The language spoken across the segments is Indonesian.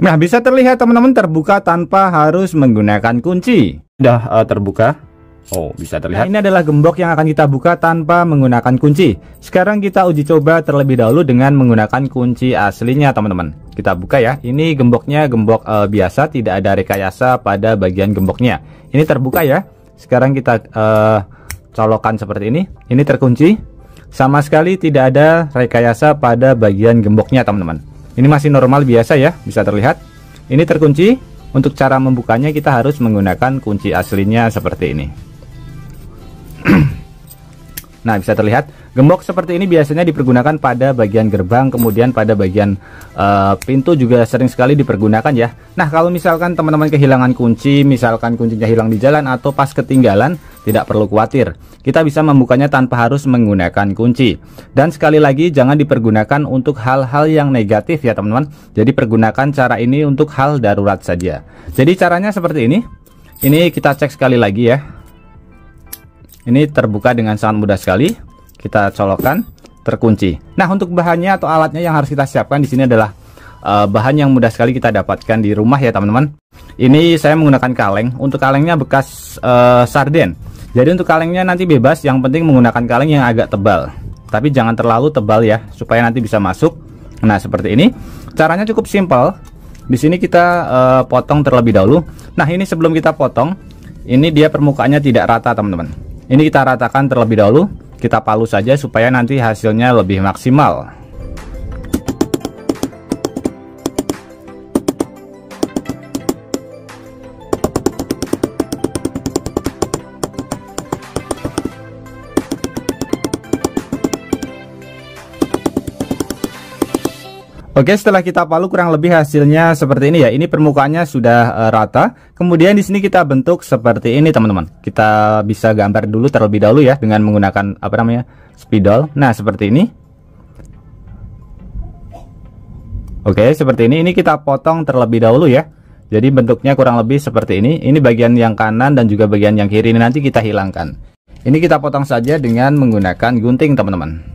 Nah, bisa terlihat teman-teman terbuka tanpa harus menggunakan kunci. Sudah terbuka. Oh, bisa terlihat. Nah, ini adalah gembok yang akan kita buka tanpa menggunakan kunci. Sekarang kita uji coba terlebih dahulu dengan menggunakan kunci aslinya, teman-teman. Kita buka ya. Ini gemboknya gembok biasa, tidak ada rekayasa pada bagian gemboknya. Ini terbuka ya. Sekarang kita colokkan seperti ini. Ini terkunci. Sama sekali tidak ada rekayasa pada bagian gemboknya, teman-teman. Ini masih normal biasa ya, bisa terlihat. Ini terkunci. Untuk cara membukanya kita harus menggunakan kunci aslinya seperti ini. Nah, bisa terlihat gembok seperti ini biasanya dipergunakan pada bagian gerbang, kemudian pada bagian pintu juga sering sekali dipergunakan ya. Nah, kalau misalkan teman-teman kehilangan kunci, misalkan kuncinya hilang di jalan atau pas ketinggalan, tidak perlu khawatir. Kita bisa membukanya tanpa harus menggunakan kunci. Dan sekali lagi jangan dipergunakan untuk hal-hal yang negatif ya teman-teman. Jadi pergunakan cara ini untuk hal darurat saja. Jadi caranya seperti ini. Ini kita cek sekali lagi ya. Ini terbuka dengan sangat mudah sekali. Kita colokkan, terkunci. Nah, untuk bahannya atau alatnya yang harus kita siapkan di sini adalah bahan yang mudah sekali kita dapatkan di rumah ya teman-teman. Ini saya menggunakan kaleng. Untuk kalengnya bekas sarden. Jadi untuk kalengnya nanti bebas, yang penting menggunakan kaleng yang agak tebal. Tapi jangan terlalu tebal ya, supaya nanti bisa masuk. Nah, seperti ini. Caranya cukup simpel. Di sini kita potong terlebih dahulu. Nah, ini sebelum kita potong, ini dia permukaannya tidak rata teman-teman. Ini kita ratakan terlebih dahulu, kita palu saja supaya nanti hasilnya lebih maksimal. Oke, setelah kita palu kurang lebih hasilnya seperti ini ya. Ini permukaannya sudah rata. Kemudian di sini kita bentuk seperti ini teman-teman. Kita bisa gambar dulu terlebih dahulu ya dengan menggunakan apa namanya? Spidol. Nah, seperti ini. Oke, seperti ini. Ini kita potong terlebih dahulu ya. Jadi bentuknya kurang lebih seperti ini. Ini bagian yang kanan dan juga bagian yang kiri ini nanti kita hilangkan. Ini kita potong saja dengan menggunakan gunting teman-teman.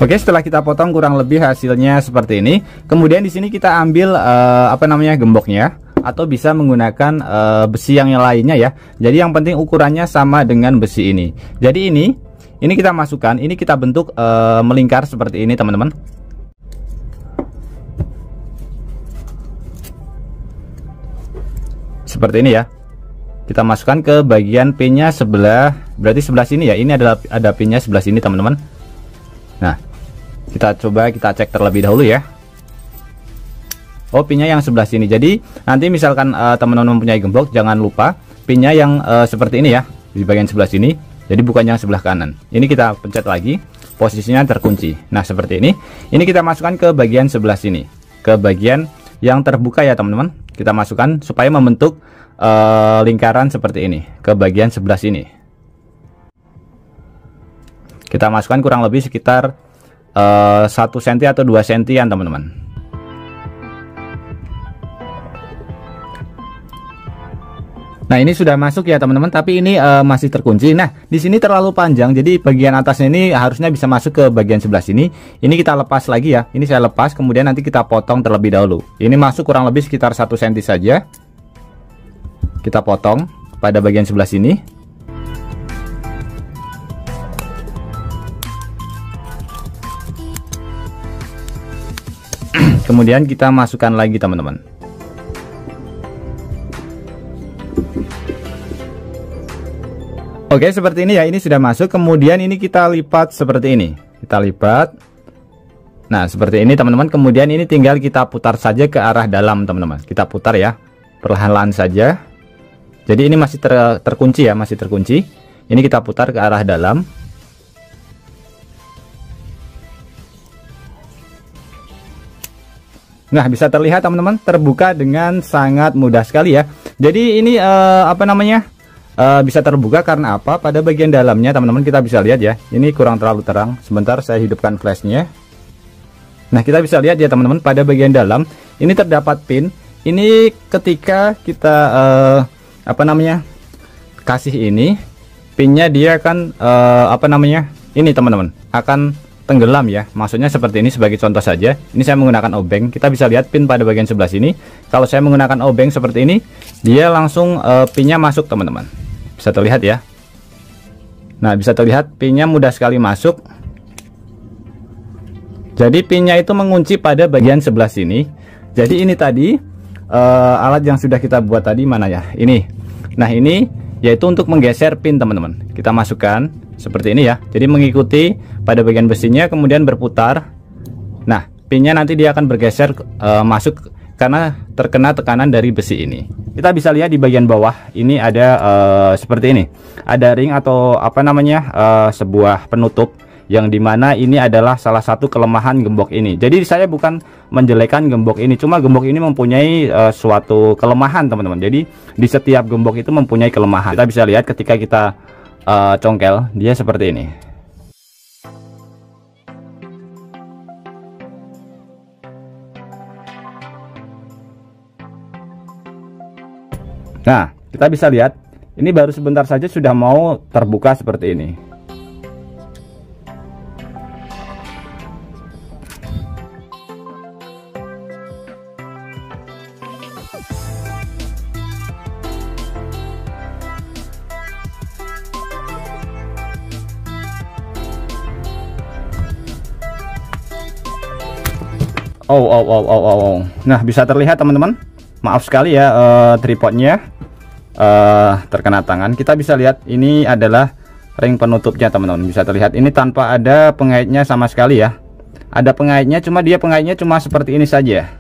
Oke, setelah kita potong kurang lebih hasilnya seperti ini. Kemudian di sini kita ambil apa namanya gemboknya, atau bisa menggunakan besi yang lainnya ya. Jadi yang penting ukurannya sama dengan besi ini. Jadi ini kita masukkan, ini kita bentuk melingkar seperti ini teman-teman. Seperti ini ya. Kita masukkan ke bagian pinnya sebelah, berarti sebelah sini ya. Ini adalah ada pinnya sebelah sini teman-teman. Nah, kita coba kita cek terlebih dahulu ya. Oh, pinnya yang sebelah sini. Jadi nanti misalkan teman-teman mempunyai gembok, jangan lupa pinnya yang seperti ini ya, di bagian sebelah sini. Jadi bukan yang sebelah kanan. Ini kita pencet lagi, posisinya terkunci. Nah, seperti ini. Ini kita masukkan ke bagian sebelah sini, ke bagian yang terbuka ya teman-teman. Kita masukkan supaya membentuk lingkaran seperti ini ke bagian sebelah sini. Kita masukkan kurang lebih sekitar 1 cm atau 2 cm teman-teman. Nah, ini sudah masuk ya teman-teman, tapi ini masih terkunci. Nah, di sini terlalu panjang, jadi bagian atasnya ini harusnya bisa masuk ke bagian sebelah sini. Ini kita lepas lagi ya. Ini saya lepas, kemudian nanti kita potong terlebih dahulu. Ini masuk kurang lebih sekitar 1 cm saja. Kita potong pada bagian sebelah sini. Kemudian kita masukkan lagi teman-teman. Oke, seperti ini ya. Ini sudah masuk. Kemudian ini kita lipat seperti ini. Kita lipat. Nah, seperti ini teman-teman. Kemudian ini tinggal kita putar saja ke arah dalam teman-teman. Kita putar ya, perlahan-lahan saja. Jadi ini masih terkunci ya, masih terkunci. Ini kita putar ke arah dalam. Nah, bisa terlihat teman-teman, terbuka dengan sangat mudah sekali ya. Jadi ini apa namanya, bisa terbuka karena apa? Pada bagian dalamnya teman-teman kita bisa lihat ya. Ini kurang terlalu terang. Sebentar saya hidupkan flashnya. Nah, kita bisa lihat ya teman-teman, pada bagian dalam ini terdapat pin. Ini ketika kita kasih ini pinnya, dia akan ini teman-teman akan tenggelam ya. Maksudnya seperti ini, sebagai contoh saja. Ini saya menggunakan obeng. Kita bisa lihat pin pada bagian sebelah sini. Kalau saya menggunakan obeng seperti ini, dia langsung pinnya masuk teman-teman. Bisa terlihat ya. Nah, bisa terlihat pinnya mudah sekali masuk. Jadi pinnya itu mengunci pada bagian sebelah sini. Jadi ini tadi alat yang sudah kita buat tadi, mana ya? Ini. Nah, ini yaitu untuk menggeser pin teman-teman. Kita masukkan seperti ini ya. Jadi mengikuti pada bagian besinya, kemudian berputar. Nah, pinnya nanti dia akan bergeser masuk karena terkena tekanan dari besi ini. Kita bisa lihat di bagian bawah ini ada seperti ini. Ada ring atau sebuah penutup, yang dimana ini adalah salah satu kelemahan gembok ini. Jadi saya bukan menjelekkan gembok ini, cuma gembok ini mempunyai suatu kelemahan teman-teman. Jadi di setiap gembok itu mempunyai kelemahan. Kita bisa lihat ketika kita congkel, dia seperti ini. Nah, kita bisa lihat ini baru sebentar saja sudah mau terbuka seperti ini. Nah, bisa terlihat teman-teman. Maaf sekali ya, tripodnya terkena tangan. Kita bisa lihat ini adalah ring penutupnya teman-teman. Bisa terlihat ini tanpa ada pengaitnya sama sekali ya. Ada pengaitnya, cuma dia pengaitnya cuma seperti ini saja.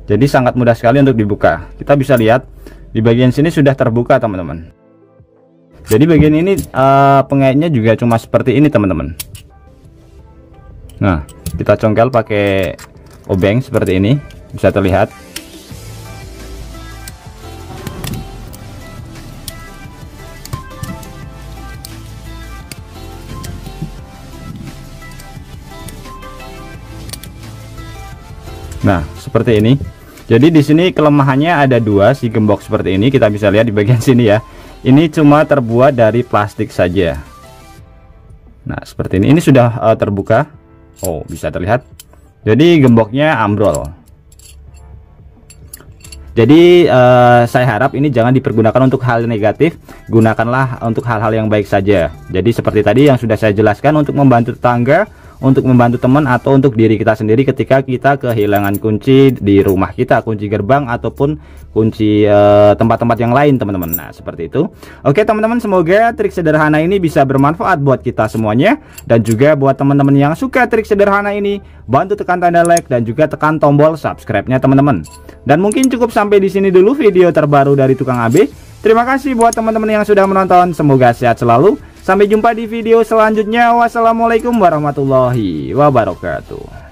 Jadi sangat mudah sekali untuk dibuka. Kita bisa lihat di bagian sini sudah terbuka teman-teman. Jadi bagian ini pengaitnya juga cuma seperti ini teman-teman. Nah, kita congkel pakai obeng seperti ini, bisa terlihat. Nah, seperti ini. Jadi di sini kelemahannya ada dua, si gembok seperti ini. Kita bisa lihat di bagian sini ya. Ini cuma terbuat dari plastik saja. Nah, seperti ini. Ini sudah terbuka. Oh, bisa terlihat. Jadi gemboknya ambrol. Jadi saya harap ini jangan dipergunakan untuk hal negatif. Gunakanlah untuk hal-hal yang baik saja. Jadi seperti tadi yang sudah saya jelaskan, untuk membantu tetangga, untuk membantu teman, atau untuk diri kita sendiri ketika kita kehilangan kunci di rumah kita, kunci gerbang ataupun kunci tempat-tempat yang lain teman-teman. Nah, seperti itu. Oke teman-teman, semoga trik sederhana ini bisa bermanfaat buat kita semuanya. Dan juga buat teman-teman yang suka trik sederhana ini, bantu tekan tanda like dan juga tekan tombol subscribe-nya teman-teman. Dan mungkin cukup sampai di sini dulu video terbaru dari Tukang AB. Terima kasih buat teman-teman yang sudah menonton. Semoga sehat selalu. Sampai jumpa di video selanjutnya. Wassalamualaikum warahmatullahi wabarakatuh.